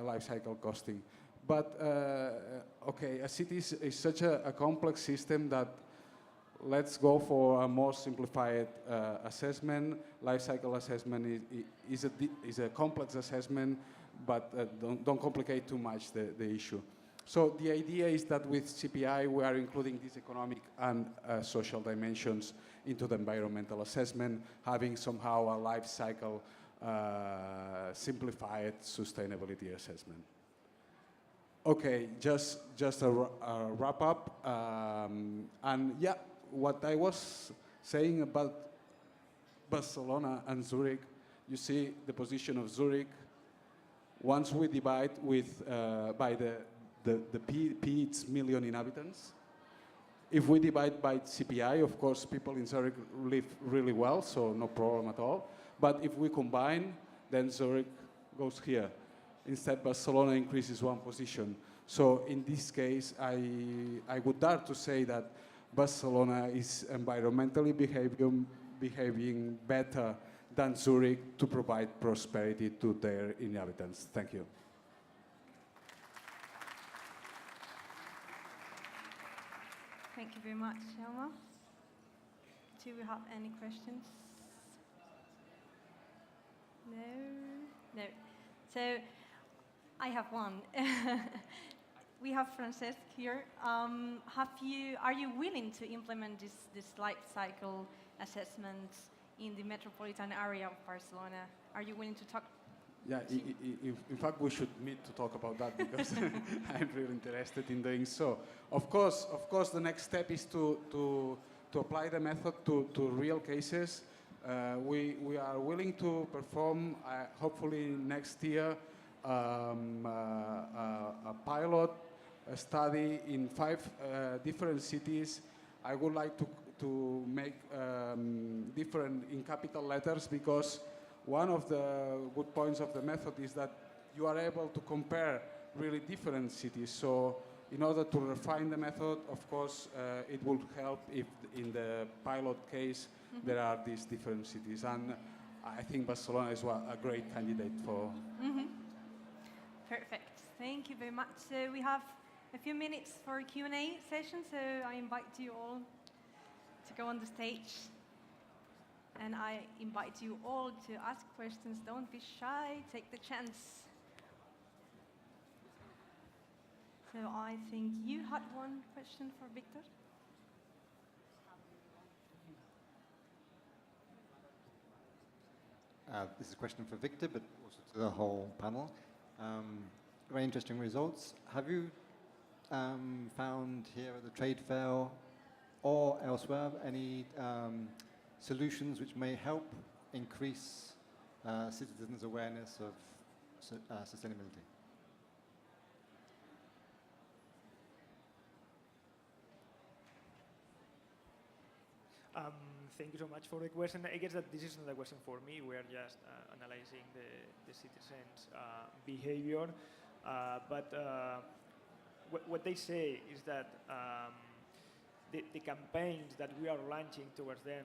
life cycle costing. But okay, a city is such a complex system that let's go for a more simplified assessment. Life cycle assessment is a complex assessment, but don't complicate too much the issue. So the idea is that with CPI we are including these economic and social dimensions into the environmental assessment, having somehow a life cycle simplified sustainability assessment. Okay, just a wrap up, and yeah, what I was saying about Barcelona and Zurich, you see the position of Zurich. Once we divide by the P, it's million inhabitants. If we divide by CPI, of course, people in Zurich live really well, so no problem at all. But if we combine, then Zurich goes here. Instead, Barcelona increases one position. So in this case, I would dare to say that Barcelona is environmentally behaving better than Zurich to provide prosperity to their inhabitants. Thank you. Thank you very much, Jaume. Do we have any questions? No. So I have one. We have Francesc here. Are you willing to implement this life cycle assessment in the metropolitan area of Barcelona? Are you willing to talk Yeah, in fact, we should meet to talk about that because I'm really interested in doing so. Of course, the next step is to apply the method to real cases. We are willing to perform, hopefully next year, a pilot study in 5 different cities. I would like to make different in capital letters, because one of the good points of the method is that you are able to compare really different cities. So in order to refine the method, of course, it will help if in the pilot case there are these different cities. And I think Barcelona is a great candidate for. Perfect. Thank you very much. So we have a few minutes for a Q&A session, so I invite you all to go on the stage. And I invite you all to ask questions. Don't be shy. Take the chance. So I think you had one question for Victor. This is a question for Victor, but also to the whole panel. Very interesting results. Have you found here at the trade fair or elsewhere any solutions which may help increase citizens' awareness of sustainability? Thank you so much for the question. I guess that this is not a question for me. We are just analyzing the citizens' behavior. But what they say is that the campaigns that we are launching towards them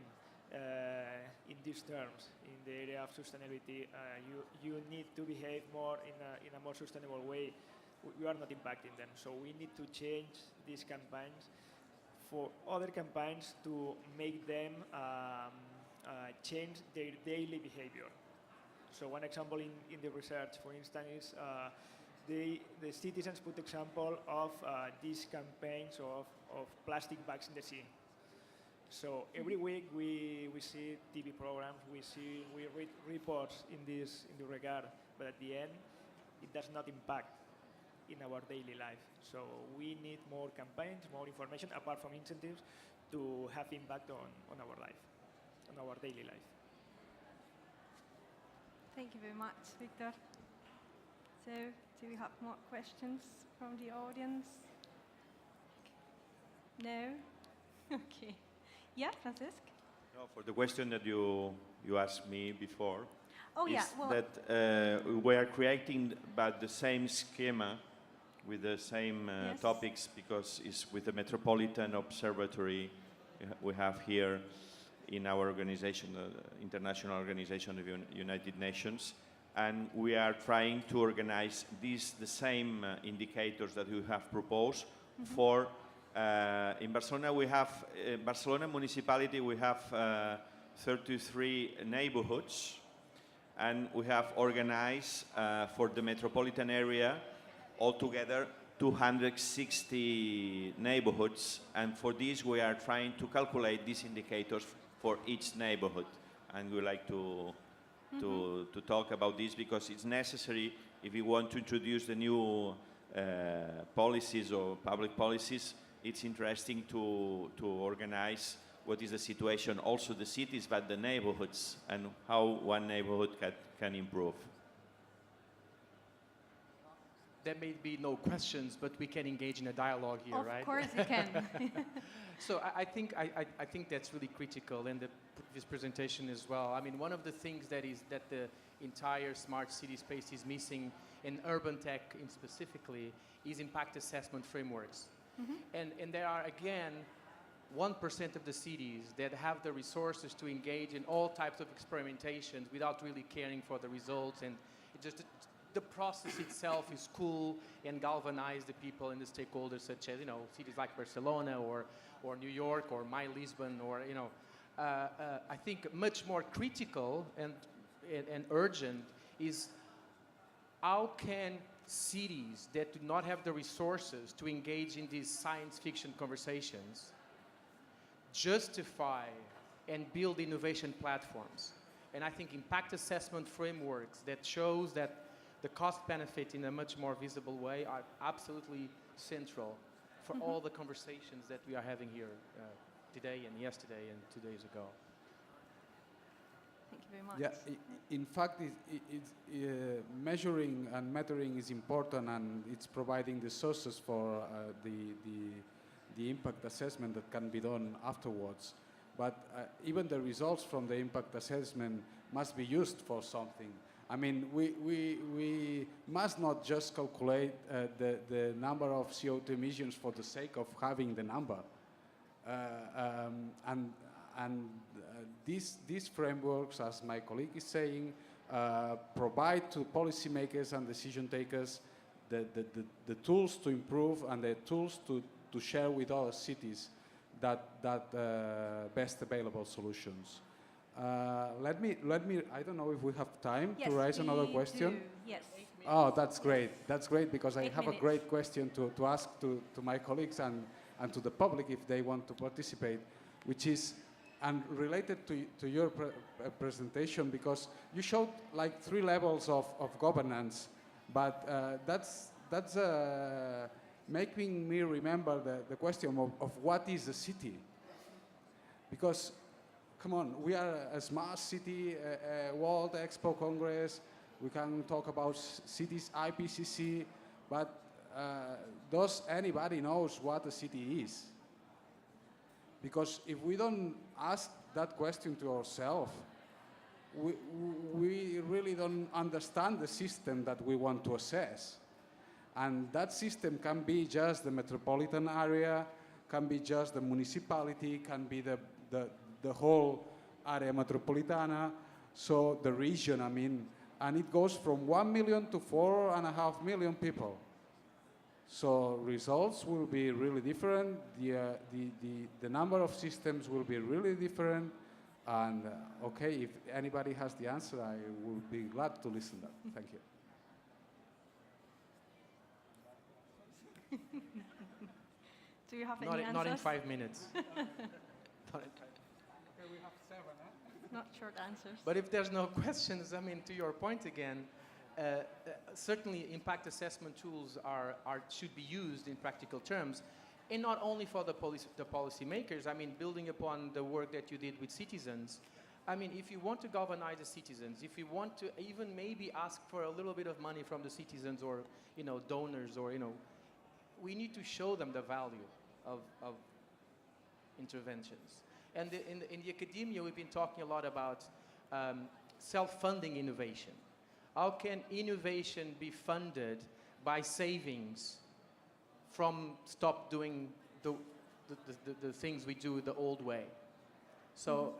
in these terms, in the area of sustainability, you need to behave more in a more sustainable way. We are not impacting them. So we need to change these campaigns for other campaigns to make them change their daily behavior. So one example in the research, for instance, is the citizens put example of these campaigns of plastic bags in the sea. So every week we see TV programs, we read reports in this regard, but at the end it does not impact in our daily life. So we need more campaigns, more information, apart from incentives, to have impact on our life, on our daily life. Thank you very much, Victor. So, do we have more questions from the audience? No? Okay. Yeah, Francisc? No, for the question that you asked me before, oh, yeah, well, that we are creating but the same schema with the same yes. topics, because it's with the Metropolitan Observatory we have here in our organization, the International Organization of United Nations, and we are trying to organize the same indicators that we have proposed for. In Barcelona, we have Barcelona municipality. We have 33 neighborhoods, and we have organized for the metropolitan area altogether 260 neighborhoods, and for this we are trying to calculate these indicators for each neighborhood, and we like to talk about this because it's necessary if we want to introduce the new policies or public policies. It's interesting to organize what is the situation, also the cities, but the neighborhoods, and how one neighborhood can improve. There may be no questions, but we can engage in a dialogue here, right? Of course you can. So I think that's really critical in this presentation as well. I mean, one of the things that the entire smart city space is missing in urban tech specifically is impact assessment frameworks. And there are, again, 1% of the cities that have the resources to engage in all types of experimentations without really caring for the results, and the process itself is cool and galvanize the people and the stakeholders, such as cities like Barcelona or New York or my Lisbon, or I think much more critical and urgent is how can cities that do not have the resources to engage in these science fiction conversations justify and build innovation platforms. And I think impact assessment frameworks that shows that the cost benefit in a much more visible way are absolutely central for all the conversations that we are having here today and yesterday and 2 days ago. Thank you very much. Yeah, in fact, measuring and metering is important, and it's providing the sources for the impact assessment that can be done afterwards. But even the results from the impact assessment must be used for something. I mean, we must not just calculate the number of CO2 emissions for the sake of having the number. These frameworks, as my colleague is saying, provide to policymakers and decision takers the tools to improve and the tools to share with other cities that best available solutions. Let me. I don't know if we have time to raise another question. Do. Yes. Oh, that's great. That's great because I 8 have minutes. a great question to ask to my colleagues and to the public if they want to participate, which is and related to your presentation, because you showed like 3 levels of governance, but that's making me remember the question of what is a city, because come on, we are a smart city, World Expo Congress, we can talk about cities, IPCC, but does anybody knows what a city is? Because if we don't ask that question to ourselves, we really don't understand the system that we want to assess. And that system can be just the metropolitan area, can be just the municipality, can be the whole area metropolitana, so the region, I mean, and it goes from 1 million to 4.5 million people. So results will be really different, the number of systems will be really different, and okay, if anybody has the answer, I will be glad to listen to that. Thank you. Do you have any answers? Not in 5 minutes. We have 7, huh? Not short answers. But if there's no questions, I mean, to your point again, certainly impact assessment tools should be used in practical terms, and not only for the policy makers. I mean, building upon the work that you did with citizens, I mean, if you want to galvanize the citizens, if you want to even maybe ask for a little bit of money from the citizens or, donors or, we need to show them the value of interventions. And in the academia, we've been talking a lot about self-funding innovation. How can innovation be funded by savings from stop doing the things we do the old way? So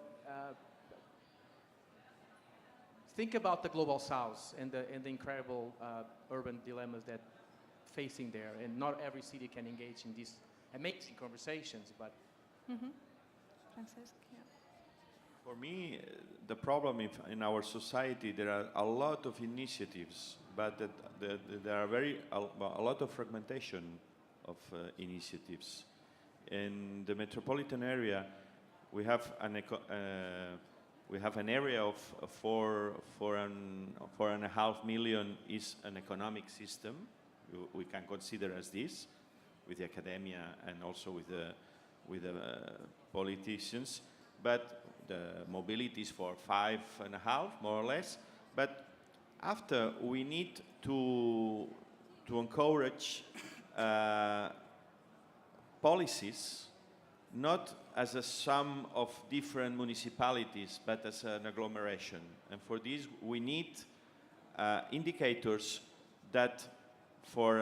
think about the global south and the incredible urban dilemmas that facing there, and not every city can engage in these amazing conversations, but Francesc, yeah. For me, the problem in our society, there are a lot of initiatives, but there are a lot of fragmentation of initiatives. In the metropolitan area, we have an area of 4.5 million is an economic system. We can consider as this, with the academia and also with the politicians, but the mobility is for 5.5, more or less. But after, we need to encourage policies, not as a sum of different municipalities, but as an agglomeration. And for this, we need indicators that for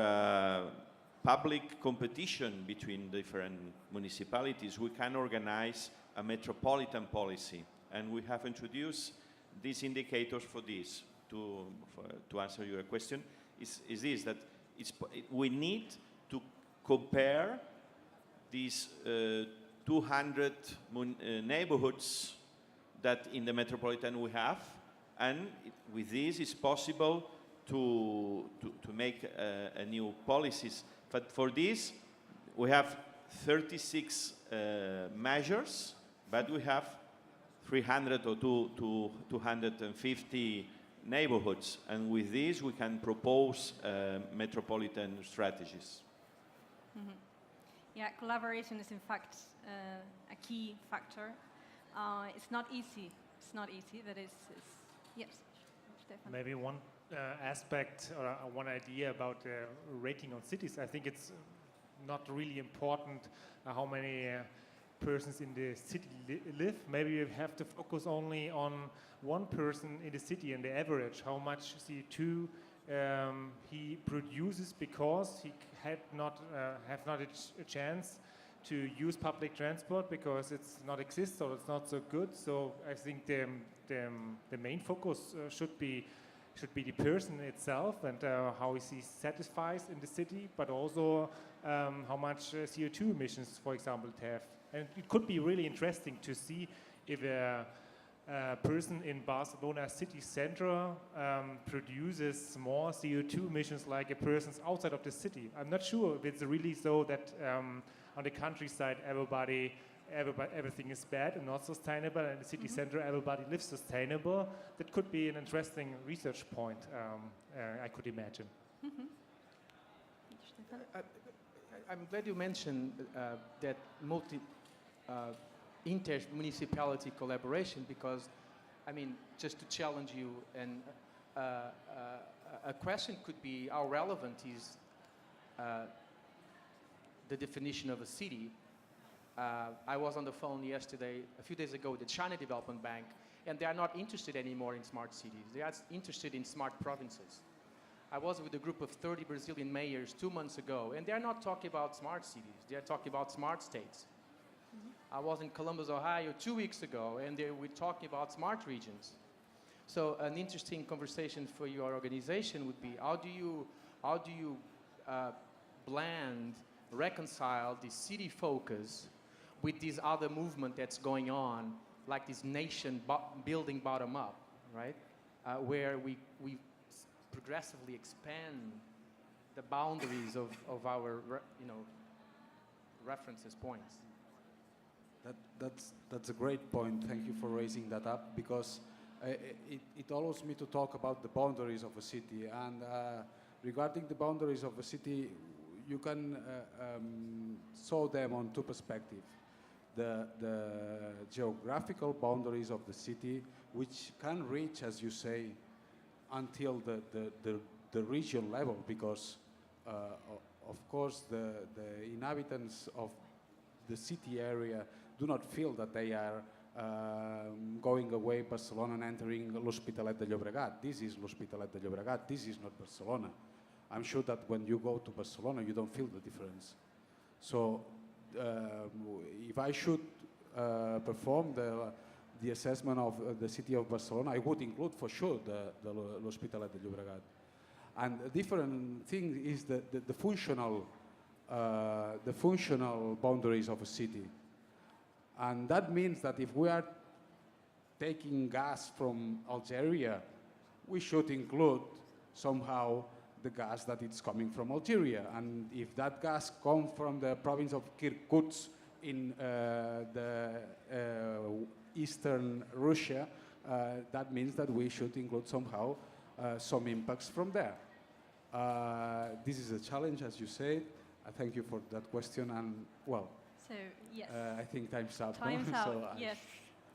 public competition between different municipalities, we can organize a metropolitan policy. And we have introduced these indicators for this. To answer your question, is this, that we need to compare these 200 neighborhoods that in the metropolitan we have, and with this it's possible to make a new policies. But for this, we have 36 measures, but we have 300 or 250 neighborhoods, and with this we can propose metropolitan strategies. Mm-hmm. Yeah, collaboration is in fact a key factor. It's not easy. It's not easy. That is yes, Stephan. Maybe one aspect or one idea about rating on cities. I think it's not really important how many persons in the city live. Maybe you have to focus only on one person in the city and the average, how much CO2 he produces because he have not a chance to use public transport because it's not exists or it's not so good. So I think the main focus should be the person itself and how he satisfies in the city, but also how much CO2 emissions, for example, it have. And it could be really interesting to see if a person in Barcelona city center produces more CO2 emissions like a person outside of the city. I'm not sure if it's really so that on the countryside everything is bad and not sustainable, and in the city center everybody lives sustainable. That could be an interesting research point, I could imagine. I'm glad you mentioned that inter-municipality collaboration, because, I mean, just to challenge you, and a question could be how relevant is the definition of a city. I was on the phone yesterday, a few days ago, with the China Development Bank, and they are not interested anymore in smart cities. They are interested in smart provinces. I was with a group of 30 Brazilian mayors 2 months ago, and they are not talking about smart cities. They are talking about smart states. I was in Columbus, Ohio 2 weeks ago, and they were talking about smart regions. So an interesting conversation for your organization would be, how do you reconcile the city focus with this other movement that's going on, like this nation building bottom up, right? Where we progressively expand the boundaries of our references points. That's a great point. Thank you for raising that up, because it allows me to talk about the boundaries of a city. And regarding the boundaries of a city, you can saw them on two perspectives. The geographical boundaries of the city, which can reach, as you say, until the region level, because of course the inhabitants of the city area do not feel that they are going away Barcelona and entering l'Hospitalet de Llobregat. This is l'Hospitalet de Llobregat. This is not Barcelona. I'm sure that when you go to Barcelona, you don't feel the difference. So if I should perform the assessment of the city of Barcelona, I would include for sure the l'Hospitalet de Llobregat. And a different thing is the functional boundaries of a city. And that means that if we are taking gas from Algeria, we should include somehow the gas that is coming from Algeria. And if that gas comes from the province of Kirkuk in the eastern Russia, that means that we should include somehow some impacts from there. This is a challenge, as you said. I thank you for that question, and well, so yes, I think time's up. Time's out. So yes,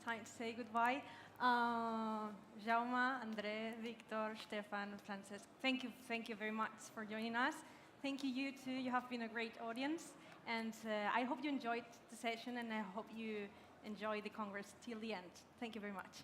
time to say goodbye. Jaume, André, Victor, Stephan, Frances, thank you very much for joining us. Thank you too. You have been a great audience, and I hope you enjoyed the session, and I hope you enjoy the Congress till the end. Thank you very much.